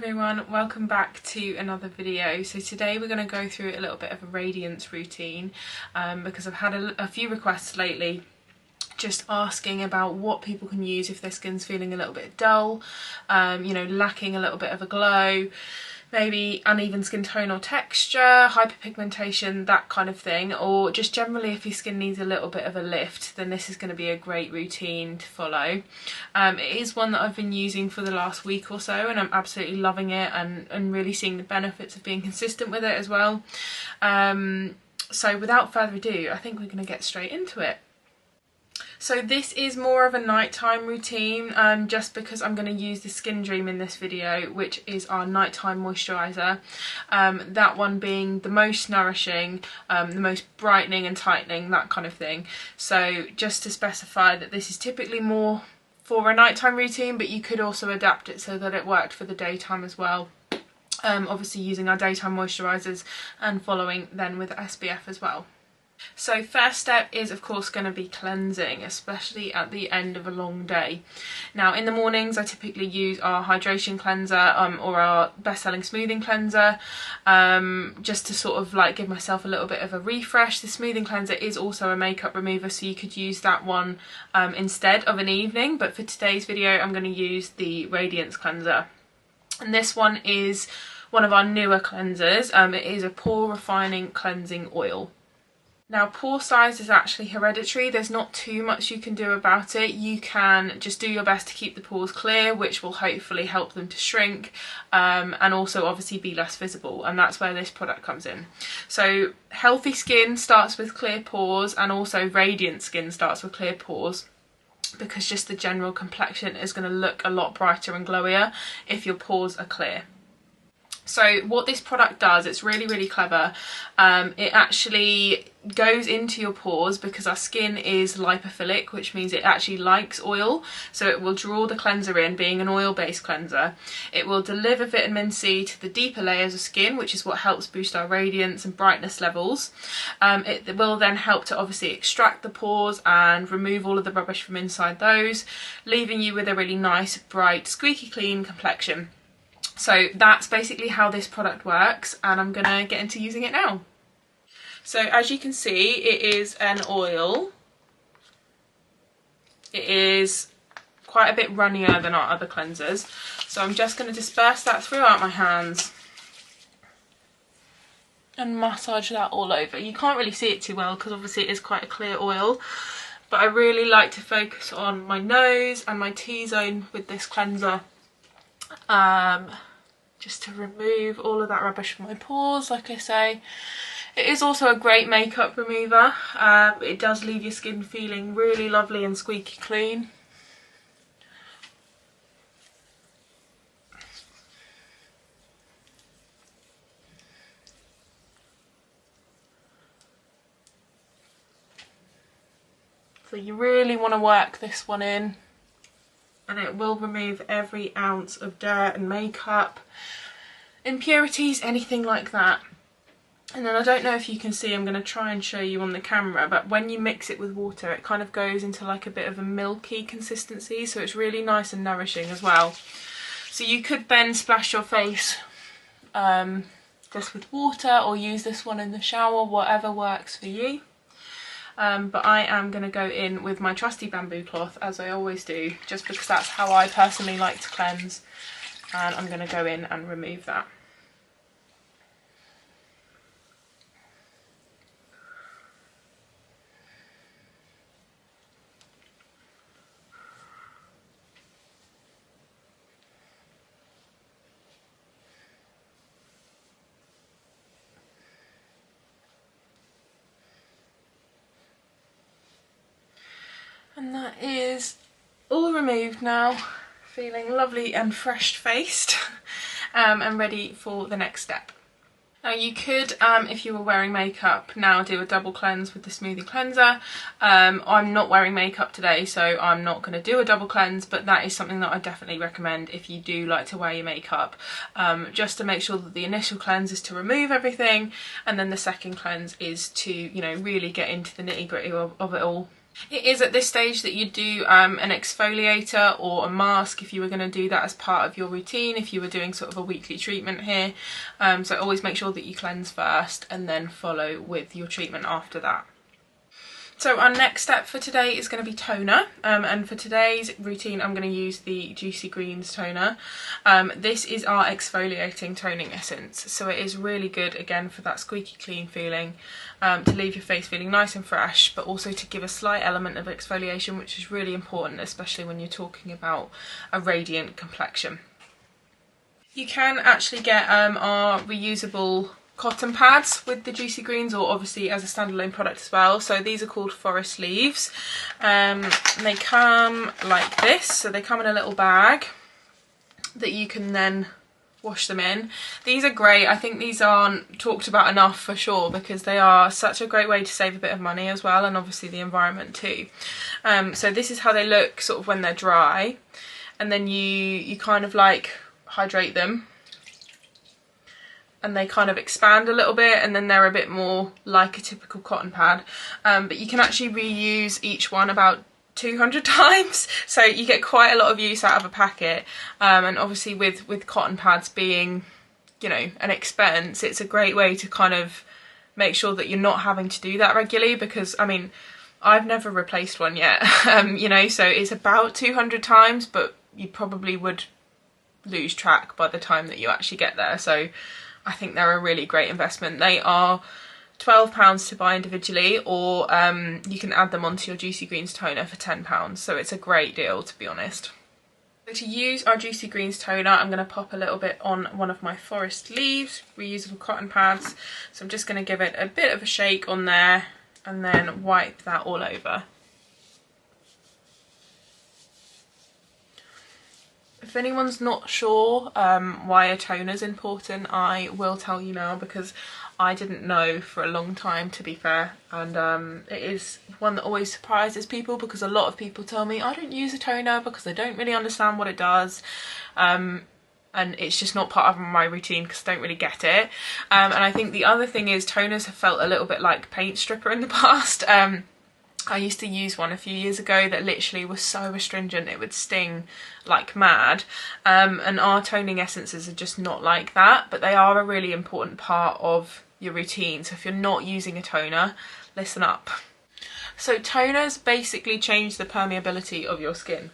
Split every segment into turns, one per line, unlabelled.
everyone, welcome back to another video. So today we're going to go through a little bit of a radiance routine because I've had a few requests lately just asking about what people can use if their skin's feeling a little bit dull, you know, lacking a little bit of a glow, maybe uneven skin tone or texture, hyperpigmentation, that kind of thing, or just generally if your skin needs a little bit of a lift, then this is going to be a great routine to follow. It is one that I've been using for the last week or so and I'm absolutely loving it and really seeing the benefits of being consistent with it as well. So without further ado, I think we're going to get straight into it. So this is more of a nighttime routine just because I'm going to use the Skin Dream in this video, which is our nighttime moisturiser. That one being the most nourishing, the most brightening and tightening, that kind of thing. So just to specify that this is typically more for a nighttime routine, but you could also adapt it so that it worked for the daytime as well. Obviously using our daytime moisturisers and following then with SPF as well. So first step is of course going to be cleansing, especially at the end of a long day. Now in the mornings I typically use our hydration cleanser or our best-selling smoothing cleanser just to sort of like give myself a little bit of a refresh. The smoothing cleanser is also a makeup remover, so you could use that one instead of an evening, but for today's video I'm going to use the Radiance cleanser, and this one is one of our newer cleansers. It is a Pore-Refining cleansing oil. Now pore size is actually hereditary, there's not too much you can do about it. You can just do your best to keep the pores clear, which will hopefully help them to shrink and also obviously be less visible, and that's where this product comes in. So healthy skin starts with clear pores, and also radiant skin starts with clear pores, because just the general complexion is going to look a lot brighter and glowier if your pores are clear. So what this product does, it's really clever. It actually goes into your pores because our skin is lipophilic, which means it actually likes oil. So it will draw the cleanser in, being an oil-based cleanser. It will deliver vitamin C to the deeper layers of skin, which is what helps boost our radiance and brightness levels. It will then help to obviously extract the pores and remove all of the rubbish from inside those, leaving you with a really nice, bright, squeaky clean complexion. So that's basically how this product works, and I'm gonna get into using it now. So as you can see, it is an oil. It is quite a bit runnier than our other cleansers. So I'm just gonna disperse that throughout my hands and massage that all over. You can't really see it too well because obviously it is quite a clear oil, but I really like to focus on my nose and my T-zone with this cleanser. Just to remove all of that rubbish from my pores, like I say. It is also a great makeup remover. It does leave your skin feeling really lovely and squeaky clean. So you really want to work this one in, and it will remove every ounce of dirt and makeup, impurities, anything like that. And then I don't know if you can see, I'm going to try and show you on the camera, but when you mix it with water it kind of goes into like a bit of a milky consistency, so it's really nice and nourishing as well. So you could then splash your face just with water, or use this one in the shower, whatever works for you. But I am going to go in with my trusty bamboo cloth, as I always do, just because that's how I personally like to cleanse, and I'm going to go in and remove that. And that is all removed now, feeling lovely and fresh-faced and ready for the next step. Now you could, if you were wearing makeup, now do a double cleanse with the smoothing cleanser. I'm not wearing makeup today, so I'm not going to do a double cleanse, but that is something that I definitely recommend if you do like to wear your makeup, just to make sure that the initial cleanse is to remove everything, and then the second cleanse is to, you know, really get into the nitty-gritty of it all. It is at this stage that you do an exfoliator or a mask if you were going to do that as part of your routine, if you were doing sort of a weekly treatment here. So always make sure that you cleanse first and then follow with your treatment after that. So our next step for today is going to be toner, and for today's routine I'm going to use the Juicy Greens toner. This is our exfoliating toning essence, so it is really good again for that squeaky clean feeling, to leave your face feeling nice and fresh, but also to give a slight element of exfoliation, which is really important, especially when you're talking about a radiant complexion. You can actually get our reusable cotton pads with the Juicy Greens, or obviously as a standalone product as well. So these are called Forest Leaves. They come like this, so they come in a little bag that you can then wash them in. These are great. I think these aren't talked about enough for sure, because they are such a great way to save a bit of money as well, and obviously the environment too. So this is how they look sort of when they're dry, and then you kind of like hydrate them, and they kind of expand a little bit, and then they're a bit more like a typical cotton pad, but you can actually reuse each one about 200 times, so you get quite a lot of use out of a packet. And obviously with cotton pads being, you know, an expense, it's a great way to kind of make sure that you're not having to do that regularly, because I mean, I've never replaced one yet. You know, so it's about 200 times, but you probably would lose track by the time that you actually get there. So I think they're a really great investment. They are £12 to buy individually, or you can add them onto your Juicy Greens toner for £10, so it's a great deal, to be honest. So to use our Juicy Greens toner, I'm going to pop a little bit on one of my Forest Leaves reusable cotton pads. So I'm just going to give it a bit of a shake on there and then wipe that all over. If anyone's not sure why a toner is important, I will tell you now, because I didn't know for a long time, to be fair, and it is one that always surprises people, because a lot of people tell me I don't use a toner because I don't really understand what it does, and it's just not part of my routine because I don't really get it. And I think the other thing is toners have felt a little bit like paint stripper in the past. I used to use one a few years ago that literally was so astringent it would sting like mad, and our toning essences are just not like that, but they are a really important part of your routine. So if you're not using a toner, listen up. So toners basically change the permeability of your skin,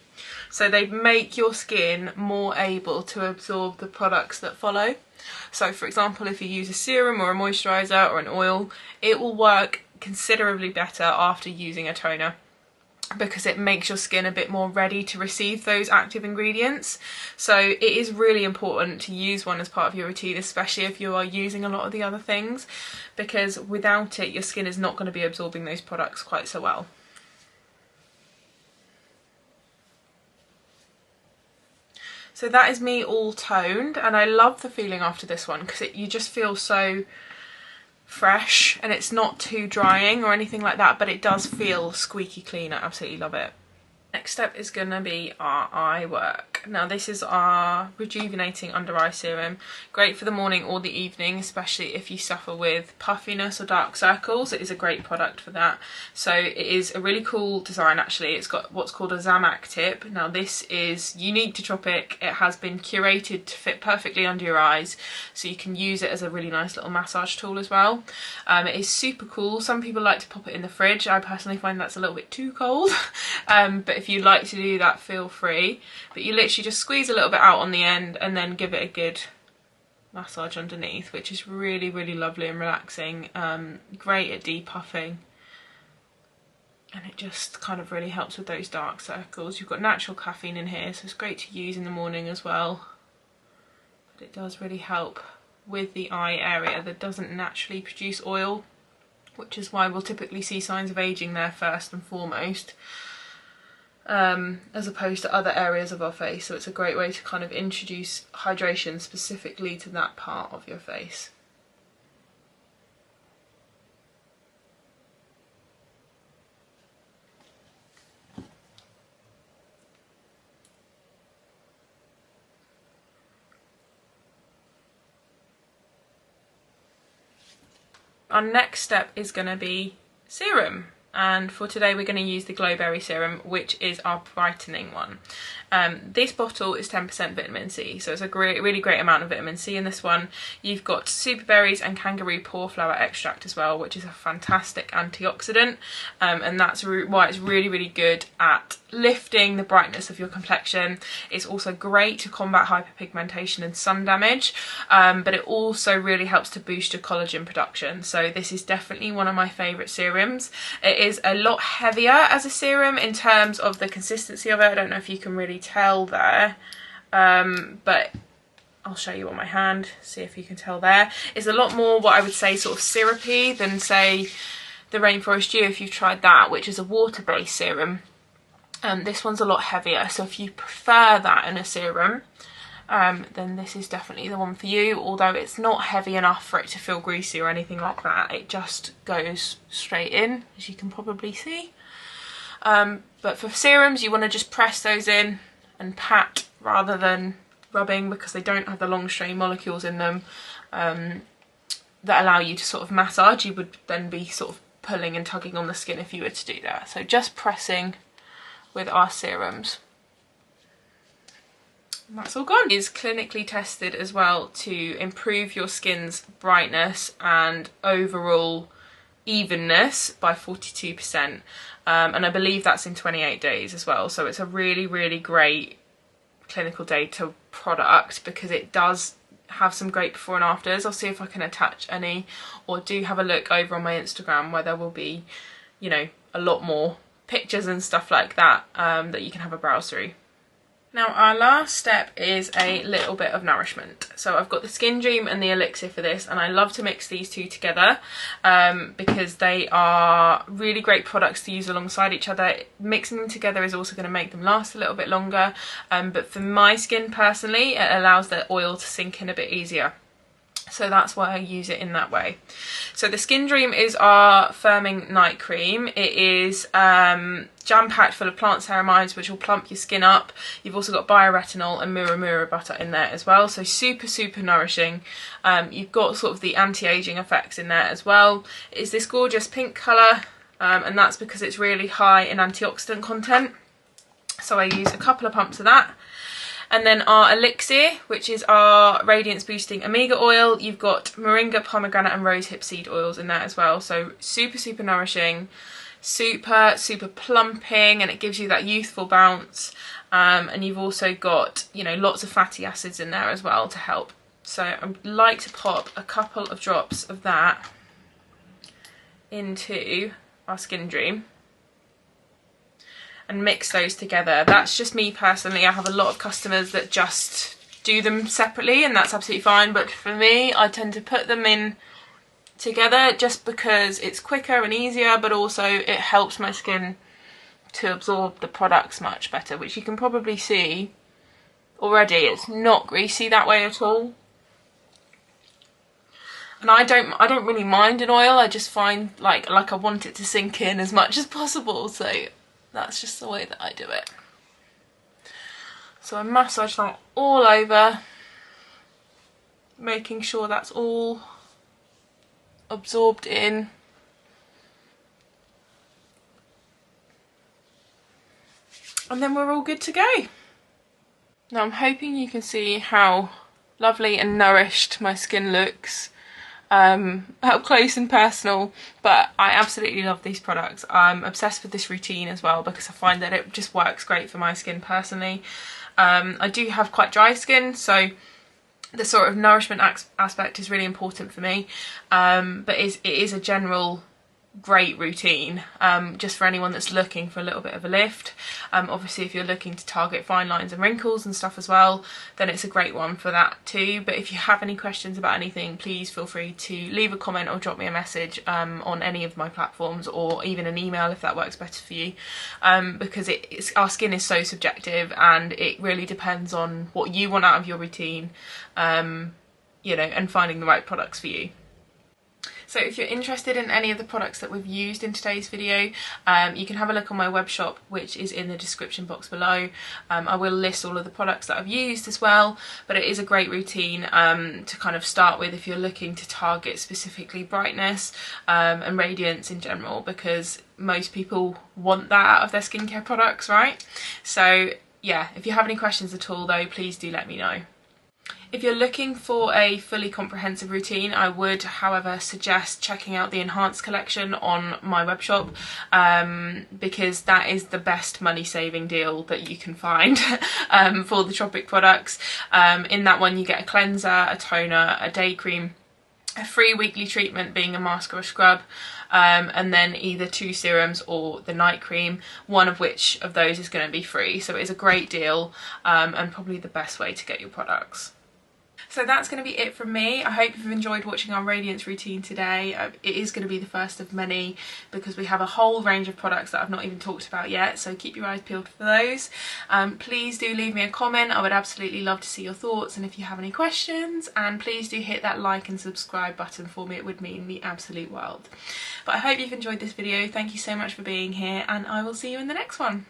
so they make your skin more able to absorb the products that follow. So for example, if you use a serum or a moisturiser or an oil, it will work considerably better after using a toner, because it makes your skin a bit more ready to receive those active ingredients. So it is really important to use one as part of your routine, especially if you are using a lot of the other things, because without it your skin is not going to be absorbing those products quite so well. So that is me all toned, and I love the feeling after this one, because you just feel so fresh, and it's not too drying or anything like that, but it does feel squeaky clean. I absolutely love it. Next step is going to be our eye work. Now this is our Rejuvenating Under Eye Serum. Great for the morning or the evening, especially if you suffer with puffiness or dark circles. It is a great product for that. So it is a really cool design actually. It's got what's called a Zamac tip. Now this is unique to Tropic. It has been curated to fit perfectly under your eyes, so you can use it as a really nice little massage tool as well. It is super cool. Some people like to pop it in the fridge. I personally find that's a little bit too cold, but if you like to do that, feel free. But you literally just squeeze a little bit out on the end and then give it a good massage underneath, which is really, really lovely and relaxing. Great at depuffing, and it just kind of really helps with those dark circles. You've got natural caffeine in here, so it's great to use in the morning as well. But it does really help with the eye area that doesn't naturally produce oil, which is why we'll typically see signs of aging there first and foremost, as opposed to other areas of our face. So it's a great way to kind of introduce hydration specifically to that part of your face. Our next step is going to be serum. and for today we're going to use the Glowberry Serum, which is our brightening one. This bottle is 10% vitamin C, so it's a really great amount of vitamin C in this one. You've got superberries and kangaroo paw flower extract as well, which is a fantastic antioxidant, and that's why it's really good at lifting the brightness of your complexion. It's also great to combat hyperpigmentation and sun damage, but it also really helps to boost your collagen production. So this is definitely one of my favourite serums. It is a lot heavier as a serum in terms of the consistency of it. I don't know if you can really tell there, but I'll show you on my hand, see if you can tell there. It's a lot more what I would say sort of syrupy than say the Rainforest Dew if you've tried that, which is a water-based serum. This one's a lot heavier, so if you prefer that in a serum, then this is definitely the one for you, although it's not heavy enough for it to feel greasy or anything like that. It just goes straight in, as you can probably see. But for serums, you want to just press those in and pat rather than rubbing, because they don't have the long strain molecules in them that allow you to sort of massage. You would then be sort of pulling and tugging on the skin if you were to do that. So just pressing with our serums. And that's all gone. It is clinically tested as well to improve your skin's brightness and overall evenness by 42%, and I believe that's in 28 days as well. So it's a really great clinical data product, because it does have some great before and afters. I'll see if I can attach any, or do have a look over on my Instagram where there will be, you know, a lot more pictures and stuff like that that you can have a browse through. Now our last step is a little bit of nourishment. So I've got the Skin Dream and the Elixir for this, and I love to mix these two together because they are really great products to use alongside each other. Mixing them together is also going to make them last a little bit longer, but for my skin personally, it allows the oil to sink in a bit easier. So that's why I use it in that way. So the Skin Dream is our firming night cream. It is jam-packed full of plant ceramides, which will plump your skin up. You've also got bioretinol and mura butter in there as well, so super nourishing. You've got sort of the anti-aging effects in there as well. It's this gorgeous pink colour, and that's because it's really high in antioxidant content. So I use a couple of pumps of that. And then our Elixir, which is our Radiance-Boosting Omega oil. You've got moringa, pomegranate and rosehip seed oils in there as well. So super nourishing, super plumping, and it gives you that youthful bounce. And you've also got, you know, lots of fatty acids in there as well to help. So I'd like to pop a couple of drops of that into our Skin Dream and mix those together. That's just me personally. I have a lot of customers that just do them separately, and that's absolutely fine, but for me, I tend to put them in together just because it's quicker and easier, but also it helps my skin to absorb the products much better, which you can probably see already. It's not greasy that way at all, and I don't really mind an oil. I just find like I want it to sink in as much as possible, so that's just the way that I do it. So I massage that all over, making sure that's all absorbed in. And then we're all good to go. Now I'm hoping you can see how lovely and nourished my skin looks up close and personal, but I absolutely love these products. I'm obsessed with this routine as well because I find that it just works great for my skin personally. I do have quite dry skin, so the sort of nourishment aspect is really important for me, but it is a general great routine just for anyone that's looking for a little bit of a lift. Obviously if you're looking to target fine lines and wrinkles and stuff as well, then it's a great one for that too. But if you have any questions about anything, please feel free to leave a comment or drop me a message on any of my platforms, or even an email if that works better for you, because our skin is so subjective and it really depends on what you want out of your routine, you know, and finding the right products for you. So if you're interested in any of the products that we've used in today's video, you can have a look on my web shop, which is in the description box below. I will list all of the products that I've used as well, but it is a great routine to kind of start with if you're looking to target specifically brightness and radiance in general, because most people want that out of their skincare products, right? So yeah, if you have any questions at all though, please do let me know. If you're looking for a fully comprehensive routine, I would, however, suggest checking out the Enhanced collection on my webshop, because that is the best money-saving deal that you can find for the Tropic products. In that one you get a cleanser, a toner, a day cream, a free weekly treatment being a mask or a scrub, and then either 2 serums or the night cream, one of which of those is going to be free. So it is a great deal and probably the best way to get your products. So that's going to be it from me. I hope you've enjoyed watching our Radiance routine today. It is going to be the first of many because we have a whole range of products that I've not even talked about yet, so keep your eyes peeled for those. Please do leave me a comment. I would absolutely love to see your thoughts and if you have any questions, and please do hit that like and subscribe button for me. It would mean the absolute world. But I hope you've enjoyed this video. Thank you so much for being here, and I will see you in the next one.